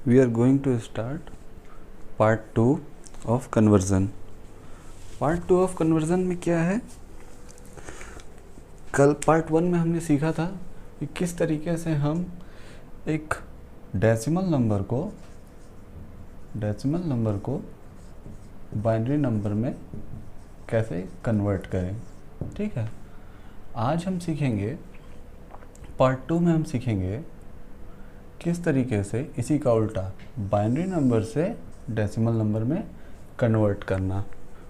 we are going to start part 2 of conversion. Part 2 of conversion में क्या है, कल पार्ट 1 में हमने सीखा था कि किस तरीके से हम एक डेसिमल नंबर को बाइनरी नंबर में कैसे कन्वर्ट करें। ठीक है, आज हम सीखेंगे, पार्ट 2 में हम सीखेंगे किस तरीके से इसी का उल्टा बाइनरी नंबर से डेसिमल नंबर में कन्वर्ट करना,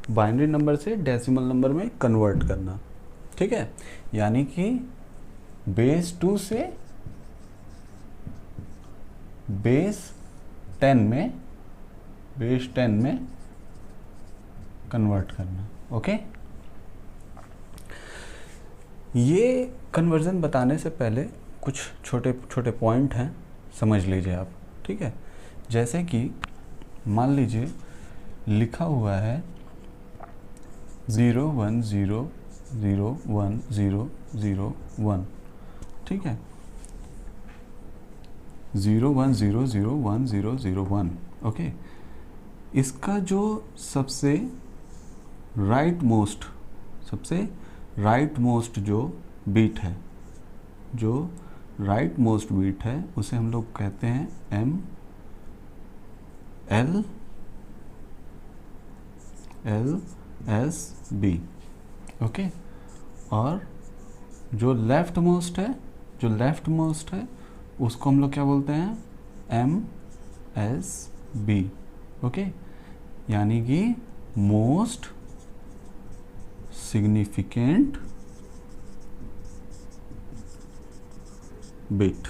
बाइनरी नंबर से डेसिमल नंबर में कन्वर्ट करना। ठीक है, यानी कि बेस 2 से बेस 10 में कन्वर्ट करना। ओके, ये कन्वर्जन बताने से पहले कुछ छोटे छोटे पॉइंट हैं, समझ लीजिए आप। ठीक है, जैसे कि मान लीजिए लिखा हुआ है 0 1 0 0 1 0 0 1। ठीक है, 0 1 0 0 1 0 0 1। ओके, इसका जो सबसे राइट मोस्ट जो बीट है, उसे हम लोग कहते हैं MLSB। ओके, और जो लेफ्ट मोस्ट है उसको हम लोग क्या बोलते हैं, MSB। ओके, यानी कि मोस्ट सिग्निफिकेंट बिट।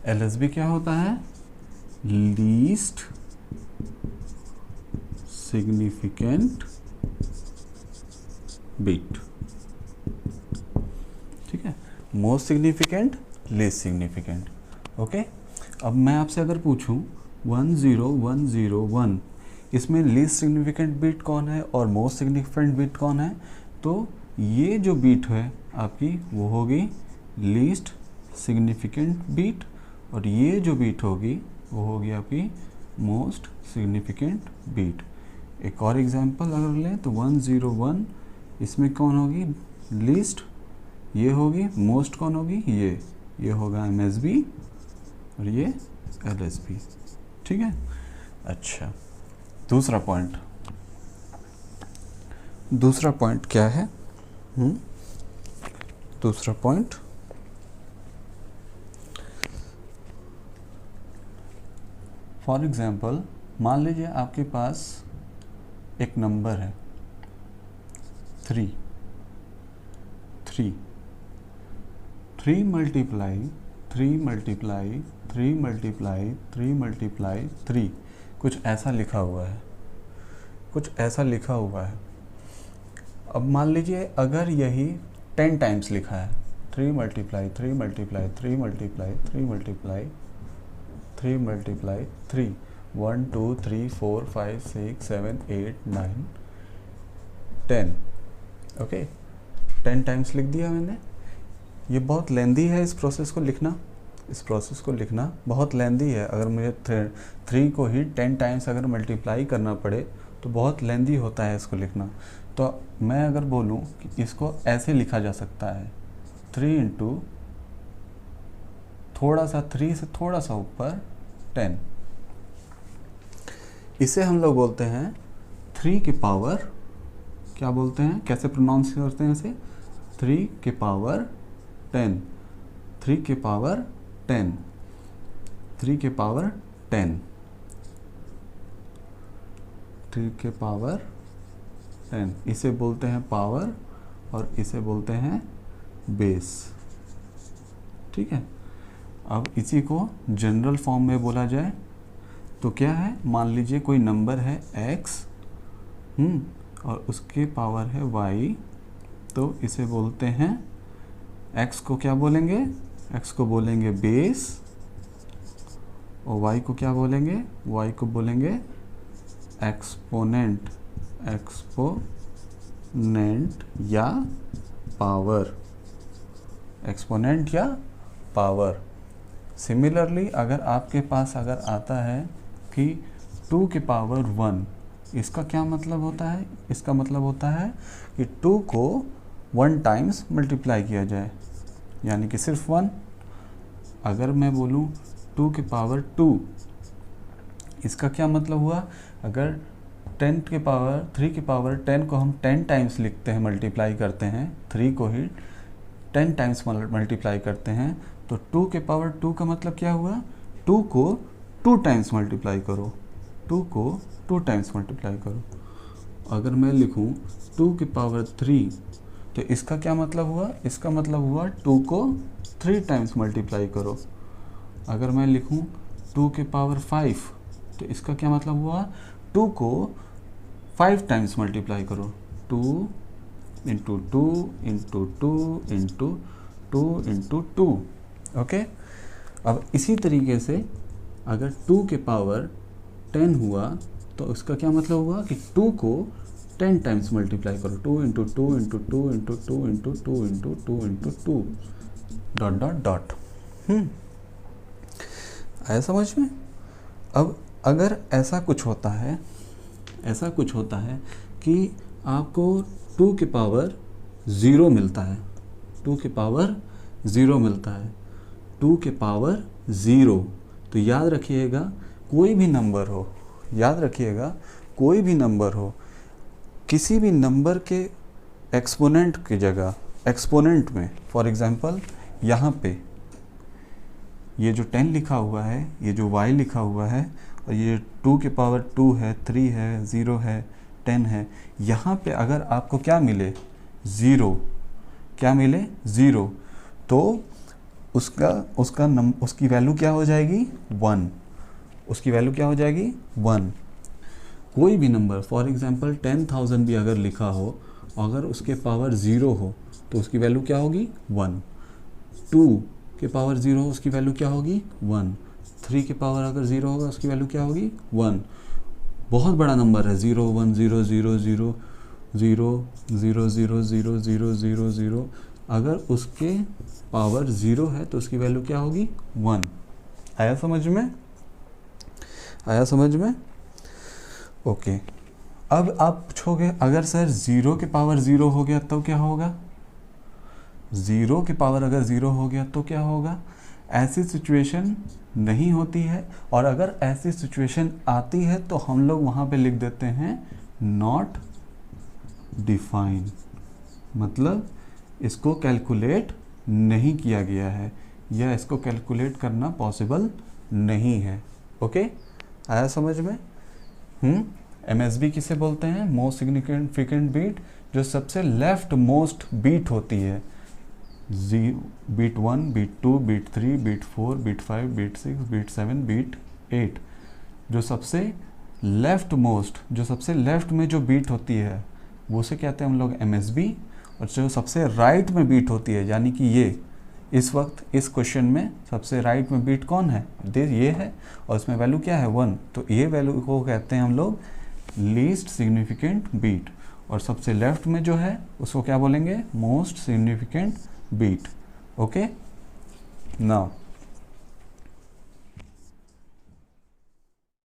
LSB क्या होता है, लीस्ट सिग्निफिकेंट बिट। ठीक है, most significant, least significant. Okay, अब मैं आपसे अगर पूछूं 1 0 1 0 1, इसमें लीस्ट सिग्निफिकेंट बिट कौन है और मोस्ट सिग्निफिकेंट बिट कौन है, तो ये जो बिट है आपकी वो होगी लीस्ट सिग्निफिकेंट बिट, और ये जो बिट होगी वो होगी आपकी मोस्ट सिग्निफिकेंट बिट। एक और एग्जांपल अगर लें तो 1 0 1, इसमें कौन होगी लीस्ट, ये होगी, मोस्ट कौन होगी, ये होगा MSB और ये LSB। ठीक है, अच्छा, दूसरा पॉइंट क्या है, दूसरा पॉइंट, फॉर एग्जाम्पल मान लीजिए आपके पास एक नंबर है 3 मल्टीप्लाई 3, कुछ ऐसा लिखा हुआ है। अब मान लीजिए अगर यही 10 टाइम्स लिखा है, 3 multiply 3 multiply 3 multiply 3 multiply 3 multiply 3, 1 2 3 4 5 6 7 8 9 10। Okay, 10 times लिख दिया मैंने। ये बहुत लेंदी है, इस प्रोसेस को लिखना बहुत लेंदी है। अगर मुझे 3 को ही 10 टाइम्स अगर मल्टीप्लाई करना पड़े तो बहुत लेंदी होता है इसको लिखना। तो मैं अगर बोलूँ कि इसको ऐसे लिखा जा सकता है, 3 इंटू थोड़ा सा 3 से थोड़ा सा ऊपर 10। इसे हम लोग बोलते हैं 3 की पावर, क्या बोलते हैं, कैसे प्रोनाउंस करते हैं इसे, 3 की पावर 10, 3 की पावर 10, 3 की पावर 10, 3 के पावर 10। इसे बोलते हैं पावर और इसे बोलते हैं बेस। ठीक है, अब इसी को जनरल फॉर्म में बोला जाए तो क्या है, मान लीजिए कोई नंबर है x और उसके पावर है y, तो इसे बोलते हैं, x को क्या बोलेंगे, x को बोलेंगे बेस, और y को क्या बोलेंगे, y को बोलेंगे एक्सपोनेंट या पावर, सिमिलरली अगर आपके पास अगर आता है कि 2 की पावर 1, इसका क्या मतलब होता है? इसका मतलब होता है कि 2 को 1 टाइम्स मल्टीप्लाई किया जाए, यानी कि सिर्फ 1। अगर मैं बोलूँ 2 की पावर 2, इसका क्या मतलब हुआ? अगर 3 की पावर 10 को हम 10 टाइम्स लिखते हैं, मल्टीप्लाई करते हैं, 3 को ही 10 टाइम्स मल्टीप्लाई करते हैं, तो 2 के पावर 2 का मतलब क्या हुआ? 2 को 2 टाइम्स मल्टीप्लाई करो, 2 को 2 टाइम्स मल्टीप्लाई करो। अगर मैं लिखूं 2 की पावर 3, तो इसका क्या मतलब हुआ? इसका मतलब हुआ 2 को 3 टाइम्स मल्टीप्लाई करो। अगर मैं लिखूं 2 के पावर 5, तो इसका क्या मतलब हुआ? 2 को 5 टाइम्स मल्टीप्लाई करो, 2 into 2 into 2 into 2 into 2। Okay, अब इसी तरीके से अगर 2 के पावर 10 हुआ, तो इसका क्या मतलब हुआ कि 2 को 10 टाइम्स मल्टीप्लाई करो, 2 into 2 into 2 into 2 into 2 into 2 into 2 dot dot dot. आया समझ में? अब अगर ऐसा कुछ होता है कि आपको 2 की पावर 0 मिलता है, 2 की पावर 0 मिलता है, 2 के पावर 0, तो याद रखिएगा कोई भी नंबर हो, याद रखिएगा कोई भी नंबर हो, किसी भी नंबर के एक्सपोनेंट की जगह, एक्सपोनेंट में, फॉर एग्जांपल यहाँ पे ये जो 10 लिखा हुआ है, ये जो y लिखा हुआ है, और ये 2 की पावर 2 है, 3 है, 0 है, 10 है, यहाँ पे अगर आपको क्या मिले? 0। क्या मिले? 0। तो उसकी वैल्यू क्या हो जाएगी? 1। उसकी वैल्यू क्या हो जाएगी? 1। कोई भी नंबर, फॉर एग्जांपल 10,000 भी अगर लिखा हो, अगर उसके पावर 0 हो, तो उसकी वैल्यू क्या होगी? 1। 2 के पावर 0 हो, उसकी वैल्यू क्या होगी? 1। 3 के पावर अगर 0 होगा, उसकी वैल्यू क्या होगी? 1। बहुत बड़ा नंबर है, 0 1 0 0 0 0 0 0 0 0 0 0, अगर उसके पावर 0 है तो उसकी वैल्यू क्या होगी? 1। आया समझ में? आया समझ में? ओके, अब आप पूछोगे अगर सर 0 के पावर 0 हो गया तो क्या होगा? 0 की पावर अगर 0 हो गया तो क्या होगा? ऐसी सिचुएशन नहीं होती है, और अगर ऐसी सिचुएशन आती है तो हम लोग वहाँ पे लिख देते हैं नॉट डिफाइन, मतलब इसको कैलकुलेट नहीं किया गया है, या इसको कैलकुलेट करना पॉसिबल नहीं है। ओके, आया समझ में? MSB किसे बोलते हैं? मोस्ट सिग्निफिकेंट बीट, जो सबसे लेफ्ट मोस्ट बीट होती है। Bit 1, bit 2, bit 3, bit 4, bit 5, bit 6, bit 7, bit 8, जो सबसे लेफ्ट मोस्ट, जो सबसे लेफ्ट में जो बीट होती है वो से कहते हैं हम लोग MSB। और जो सबसे राइट में बीट होती है, यानी कि ये इस वक्त इस क्वेश्चन में सबसे राइट में बीट कौन है? ये है, और इसमें वैल्यू क्या है? 1। तो ये वैल्यू को कहते हैं हम लोग लीस्ट सिग्निफिकेंट बीट, और सबसे लेफ्ट में जो है उसको क्या बोलेंगे? Most significant bit. Okay, now